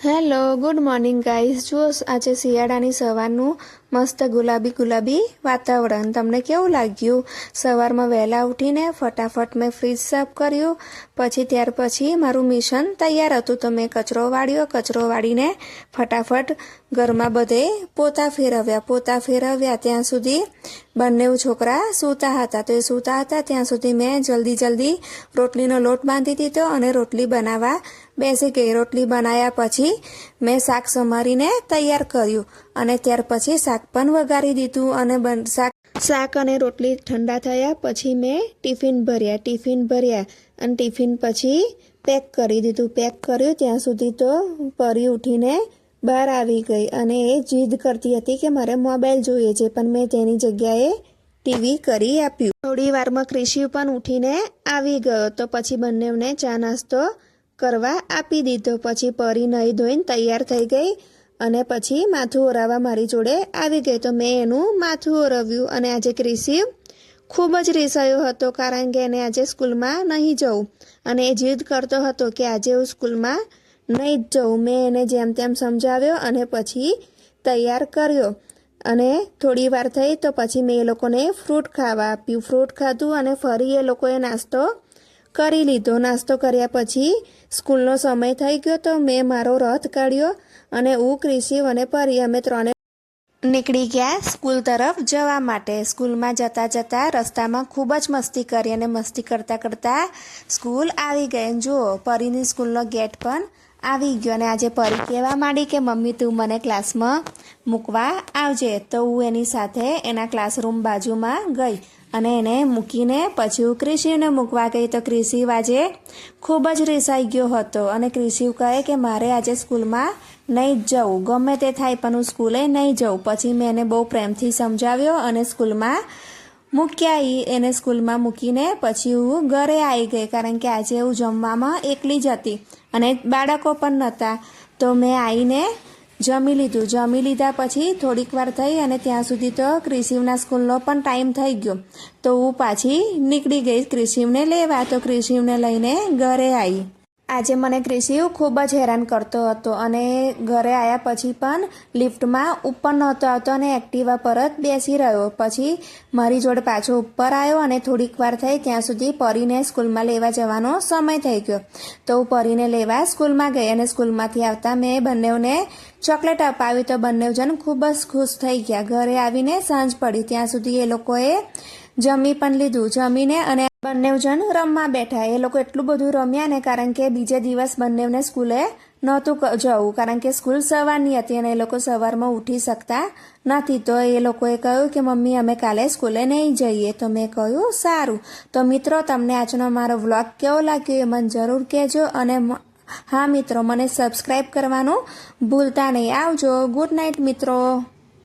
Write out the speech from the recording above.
Hello, good morning guys. જુઓ આજે શિયાળાની સવારનું મસ્ત ગુલાબી વાતાવરણ. તમને કેવું લાગ્યું? સવારમાં વહેલા ઉઠીને ફટાફટ મેં ફ્રીજ સાફ કર્યું. ત્યાર પછી મારું મિશન તૈયાર હતું તો મેં કચરો વાળીને ફટાફટ ઘરમાં બધે પોતા ફેરવ્યા. ત્યાં સુધી બંને છોકરા સૂતા હતા. તો એ સૂતા હતા ત્યાં સુધી મેં જલ્દી રોટલીનો લોટ બાંધી દીધો અને રોટલી બનાવવા બેસી ગઈ. રોટલી બનાવ્યા પછી મેં શાક સમારીને તૈયાર કર્યું અને ત્યાર પછી શાક પણ વઘારી દીધું અને શાક અને રોટલી ઠંડા થયા પછી મેં ટિફિન ભર્યા અને ટિફિન પછી પેક કરી દીધું. પેક કર્યું ત્યાં સુધી તો પરી ઉઠીને બહાર આવી ગઈ અને એ જીદ કરતી હતી કે મારે મોબાઈલ જોઈએ છે, પણ મેં તેની જગ્યાએ ટીવી કરી આપ્યું. થોડી વારમાં ક્રિશિવ પણ ઉઠીને આવી ગયો તો પછી બંનેને ચા નાસ્તો કરવા આપી દીધો. પછી પરી નહીં ધોઈને તૈયાર થઈ ગઈ અને પછી માથું ઓરાવા મારી જોડે આવી ગઈ તો મેં એનું માથું ઓરવ્યું. અને આજે ક્રિશિવ ખૂબ જ રીસાયો હતો કારણ કે એને આજે સ્કૂલમાં નહીં જવું અને એ જીદ કરતો હતો કે આજે હું સ્કૂલમાં નહીં જ જવું. મેં એને જેમ તેમ સમજાવ્યો અને પછી તૈયાર કર્યો અને થોડી વાર થઈ તો પછી મેં એ લોકોને ફ્રૂટ ખાવા આપ્યું. ફ્રૂટ ખાધું અને ફરી એ લોકોએ નાસ્તો કરી લીધો. નાસ્તો કર્યા પછી સ્કૂલનો સમય થઈ ગયો તો મેં મારો રથ કાઢ્યો અને હું, ક્રિશિવ અને પરી અમે ત્રણે નીકળી ગયા સ્કૂલ તરફ જવા માટે. સ્કૂલમાં જતા રસ્તામાં ખૂબ જ મસ્તી કરી અને મસ્તી કરતા સ્કૂલ આવી ગઈ. જુઓ પરીની સ્કૂલનો ગેટ પણ આવી ગયો અને આજે પરી કહેવા માંડી કે મમ્મી તું મને ક્લાસમાં મૂકવા આવજે. તો હું એની સાથે એના ક્લાસરૂમ બાજુમાં ગઈ અને એને મૂકીને પછી હું ક્રિશિવને મૂકવા ગઈ. તો ક્રિશિવ આજે ખૂબ જ રીસાઈ ગયો હતો અને ક્રિશિવ કહે કે મારે આજે સ્કૂલમાં નહીં જ જવું, ગમે તે થાય પણ હું સ્કૂલે નહીં જવું. પછી મેં એને બહુ પ્રેમથી સમજાવ્યો અને સ્કૂલમાં મૂક્યા. એને સ્કૂલમાં મૂકીને પછી હું ઘરે આવી ગઈ કારણ કે આજે હું જમવામાં એકલી જ હતી અને બાળકો પણ નહોતા. તો મેં આવીને જમી લીધું. જમી લીધા પછી થોડીક વાર થઈ અને ત્યાં સુધી તો ક્રિશિવના સ્કૂલનો પણ ટાઈમ થઈ ગયો. તો હું પાછી નીકળી ગઈ ક્રિશિવને લેવા. તો ક્રિશિવને લઈને ઘરે આવી. આજે મને ક્રિશિવ ખૂબ જ હેરાન કરતો હતો અને ઘરે આવ્યા પછી પણ લિફ્ટમાં ઉપર નહોતો આવતો અને એક્ટિવા પર જ બેસી રહ્યો. પછી મારી જોડે પાછો ઉપર આવ્યો અને થોડીક વાર થઈ ત્યાં સુધી પરીને સ્કૂલમાં લેવા જવાનો સમય થઈ ગયો. તો હું પરીને લેવા સ્કૂલમાં ગઈ અને સ્કૂલમાંથી આવતા મેં બંનેઓને ચોકલેટ અપાવી તો બંને જણ ખૂબ જ ખુશ થઈ ગયા. ઘરે આવીને સાંજ પડી ત્યાં સુધી એ લોકોએ જમી પણ લીધું. જમીને અને બંને જણ રમવા બેઠા. એ લોકો એટલું બધું રમ્યા ને કારણ કે બીજે દિવસ બંનેને સ્કૂલે નહોતું જવું કારણ કે સ્કૂલ સવારની હતી અને એ લોકો સવારમાં ઉઠી શકતા નથી. તો એ લોકોએ કહ્યું કે મમ્મી અમે કાલે સ્કૂલે નહીં જઈએ. તો મેં કહ્યું સારું. તો મિત્રો તમને આજનો મારો વ્લોગ કેવો લાગ્યો એ મને જરૂર કહેજો અને હા મિત્રો મને સબસ્ક્રાઈબ કરવાનું ભૂલતા નહીં. આવજો. ગુડ નાઇટ મિત્રો.